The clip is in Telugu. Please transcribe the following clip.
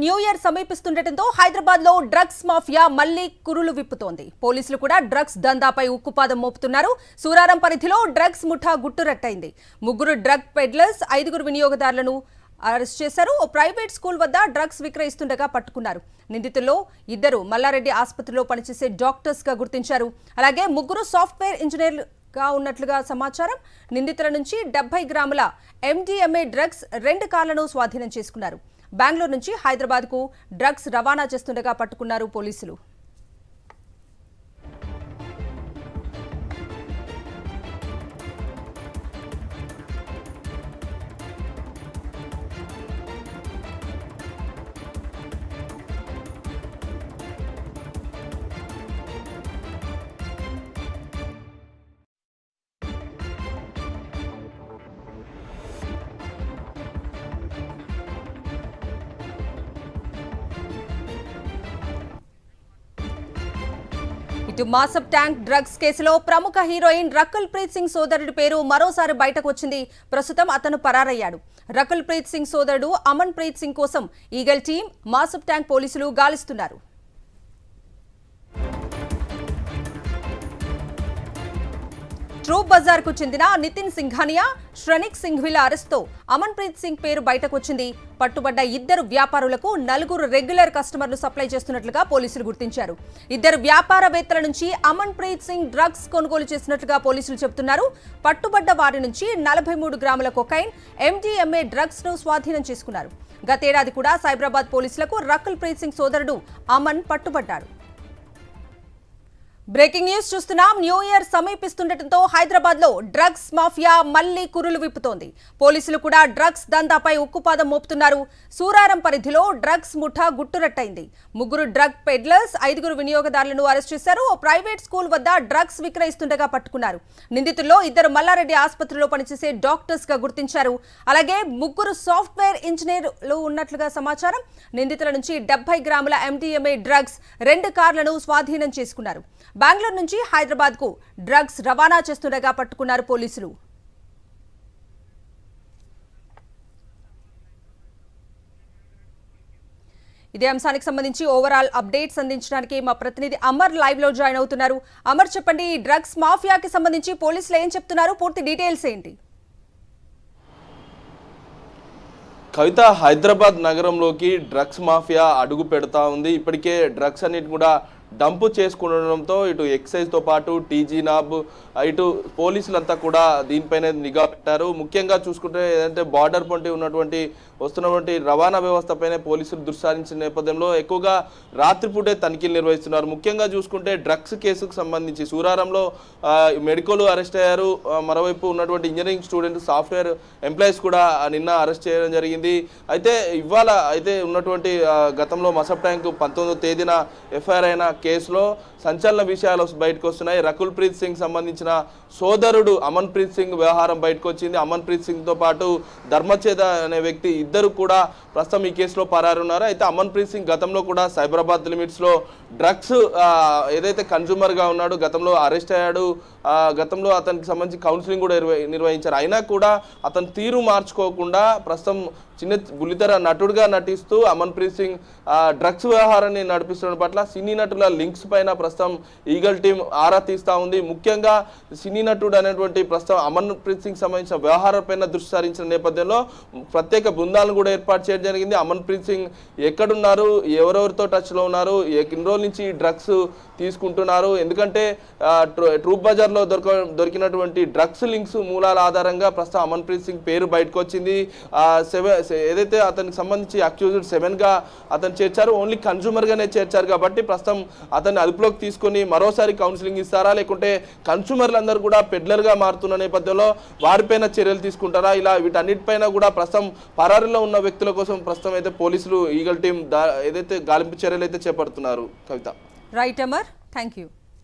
న్యూ ఇయర్ సమీపిస్తుండటంతో హైదరాబాద్ లో డ్రగ్స్ మాఫియా మళ్లీ కురులు విప్పుతోంది. పోలీసులు కూడా డ్రగ్స్ దందాపై ఉక్కుపాదం మోపుతున్నారు. సూరారం పరిధిలో డ్రగ్స్ ముఠా గుట్టురట్టయింది. 3 డ్రగ్ పెడ్లర్స్, 5 వినియోగదారులను అరెస్ట్ చేశారు. ఓ ప్రైవేట్ స్కూల్ వద్ద డ్రగ్స్ విక్రయిస్తుండగా పట్టుకున్నారు. నిందితుల్లో 2 మల్లారెడ్డి ఆసుపత్రిలో పనిచేసే డాక్టర్స్ గా గుర్తించారు. అలాగే 3 సాఫ్ట్వేర్ ఇంజనీర్లు ఉన్నట్లుగా సమాచారం. నిందితుల నుంచి 70 గ్రాముల MDMA డ్రగ్స్, 2 కార్లను స్వాధీనం చేసుకున్నారు. బెంగళూరు నుంచి హైదరాబాద్ కు డ్రగ్స్ రవాణా చేస్తుండగా పట్టుకున్నారు పోలీసులు. ఇటు మాసబ్ ట్యాంక్ డ్రగ్స్ కేసులో ప్రముఖ హీరోయిన్ రకుల్ ప్రీత్ సింగ్ సోదరుడి పేరు మరోసారి బయటకు వచ్చింది. ప్రస్తుతం అతను పరారయ్యాడు. రకుల్ ప్రీత్ సింగ్ సోదరుడు అమన్ ప్రీత్ సింగ్ కోసం ఈగల్ టీం, మాసబ్ ట్యాంక్ పోలీసులు గాలిస్తున్నారు. ట్రూప్ బజార్ కు చెందిన నితిన్ సింఘానియా, శ్రనిక్ సింఘ్విల అరెస్ట్తో అమన్ ప్రీత్ సింగ్ పేరు బయటకు వచ్చింది. పట్టుబడ్డ 2 వ్యాపారులకు 4 రెగ్యులర్ కస్టమర్లు సప్లై చేస్తున్నట్లుగా పోలీసులు గుర్తించారు. 2 వ్యాపారవేత్తల నుంచి అమన్ ప్రీత్ సింగ్ డ్రగ్స్ కొనుగోలు చేసినట్లుగా పోలీసులు చెబుతున్నారు. పట్టుబడ్డ వారి నుంచి 43 గ్రాముల కొకైన్, MDMA డ్రగ్స్ ను స్వాధీనం చేసుకున్నారు. గతేడాది కూడా సైబరాబాద్ పోలీసులకు రకుల్ ప్రీత్ సింగ్ సోదరుడు అమన్ పట్టుబడ్డాడు. బ్రేకింగ్ న్యూస్ చూస్తున్నాం. న్యూ ఇయర్ సమీపిస్తుండటంతో హైదరాబాద్ లో డ్రగ్స్ మాఫియా మళ్లీ కురులు విప్పుతోంది. పోలీసులు కూడా డ్రగ్స్ దందాపై ఉక్కుపాదం మోపుతున్నారు. సూరారం పరిధిలో డ్రగ్స్ ముఠా గుట్టురట్టయింది. 3 డ్రగ్ పెడ్లర్స్, 5 వినియోగదారులను అరెస్ట్ చేశారు. ఓ ప్రైవేట్ స్కూల్ వద్ద డ్రగ్స్ విక్రయిస్తుండగా పట్టుకున్నారు. నిందితుల్లో 2 మల్లారెడ్డి ఆసుపత్రిలో పనిచేసే డాక్టర్స్ గా గుర్తించారు. అలాగే 3 సాఫ్ట్వేర్ ఇంజనీర్లు ఉన్నట్లుగా సమాచారం. నిందితుల నుంచి 70 గ్రాముల MDMA డ్రగ్స్, 2 కార్లను స్వాధీనం చేసుకున్నారు. బెంగళూరు నుంచి హైదరాబాద్ కు డ్రగ్స్ రవాణా చేస్తుండగా పట్టుకున్నారు పోలీసులు. ఇదే అంశానికి సంబంధించి ఓవరాల్ అప్డేట్స్ అందించడానికి మా ప్రతినిధి అమర్ లైవ్ లో జాయిన్ అవుతున్నారు. అమర్, చెప్పండి, ఈ డ్రగ్స్ మాఫియాకి సంబంధించి పోలీసులు ఏం చెప్తున్నారు, పూర్తి డీటెయిల్స్ ఏంటి? కవిత, హైదరాబాద్ నగరంలోకి డ్రగ్స్ మాఫియా అడుగు పెడతా ఉంది. ఇప్పటికే డ్రగ్స్ అన్నిటి కూడా డంపు చేసుకుండడంతో ఇటు ఎక్సైజ్తో పాటు టీజీ నాబ్, ఇటు పోలీసులంతా కూడా దీనిపైనే నిఘా పెట్టారు. ముఖ్యంగా చూసుకుంటే ఏదంటే బార్డర్ పొంటి వస్తున్నటువంటి రవాణా వ్యవస్థపైనే పోలీసులు దృష్టి సారించిన నేపథ్యంలో ఎక్కువగా రాత్రిపూటే తనిఖీలు నిర్వహిస్తున్నారు. ముఖ్యంగా చూసుకుంటే డ్రగ్స్ కేసుకు సంబంధించి సూరారంలో మెడికల్ అరెస్ట్ అయ్యారు. మరోవైపు ఉన్నటువంటి ఇంజనీరింగ్ స్టూడెంట్, సాఫ్ట్వేర్ ఎంప్లాయీస్ కూడా నిన్న అరెస్ట్ చేయడం జరిగింది. అయితే ఇవాళ ఉన్నటువంటి గతంలో మసబ్ ట్యాంక్ 19వ తేదీన ఎఫ్ఐఆర్ అయిన కేసులో సంచలన విషయాలు బయటకు వస్తున్నాయి. రకుల్ ప్రీత్ సింగ్ సంబంధించిన సోదరుడు అమన్ ప్రీత్ సింగ్ వ్యవహారం బయటకు వచ్చింది. అమన్ ప్రీత్ సింగ్ తో పాటు ధర్మచేద అనే వ్యక్తి, ఇద్దరు కూడా ప్రస్తుతం ఈ కేసులో పరారున్నారు. అయితే అమన్ ప్రీత్ సింగ్ గతంలో కూడా సైబరాబాద్ లిమిట్స్ లో డ్రగ్స్ ఏదైతే కన్జ్యూమర్ గా ఉన్నాడు, గతంలో అరెస్ట్ అయ్యాడు. గతంలో అతనికి సంబంధించి కౌన్సిలింగ్ కూడా నిర్వహించారు. అయినా కూడా అతను తీరు మార్చుకోకుండా ప్రస్తుతం చిన్న బుల్లితెర నటుడుగా నటిస్తూ అమన్ ప్రీత్ సింగ్ డ్రగ్స్ వ్యవహారాన్ని నడిపిస్తున్న పట్ల సినీ నటుల లింక్స్ పైన ప్రస్తుతం ఈగల్ టీం ఆరా తీస్తా ఉంది. ముఖ్యంగా సినీ నటుడు అనేటువంటి ప్రస్తుతం అమన్ ప్రీత్ సింగ్ సంబంధించిన వ్యవహారాలపైన దృష్టి సారించిన నేపథ్యంలో ప్రత్యేక బృందాలను కూడా ఏర్పాటు చేయడం జరిగింది. అమన్ ప్రీత్ సింగ్ ఎక్కడున్నారు, ఎవరెవరితో టచ్ లో ఉన్నారు, ఎన్ని రోజుల నుంచి డ్రగ్స్ తీసుకుంటున్నారు, ఎందుకంటే ట్రూప్ బజార్ లో దొరికినటువంటి డ్రగ్స్ లింక్స్ మూలాల ఆధారంగా ప్రస్తుతం అమన్ ప్రీత్ సింగ్ పేరు బయటకు వచ్చింది. ఏదైతే అతనికి సంబంధించి అక్యూజ్డ్ 7 గా అతను చేర్చారు, ఓన్లీ కన్జ్యూమర్ గానే చేర్చారు. కాబట్టి ప్రస్తుతం అతన్ని అదుపులోకి తీసుకొని మరోసారి కౌన్సిలింగ్ ఇస్తారా, లేకుంటే కన్స్యూమర్లందరూ కూడా పెడ్లర్ గా మారుతున్న నేపథ్యంలో వారిపైన చర్యలు తీసుకుంటారా, ఇలా వీటన్నిటిపైన కూడా ప్రస్తుతం పరారీలో ఉన్న వ్యక్తుల కోసం ప్రస్తుతం అయితే పోలీసులు ఈగల్ టీం ఏదైతే గాలింపు చర్యలు అయితే చేపడుతున్నారు. Kavitha. Right Amar, thank you.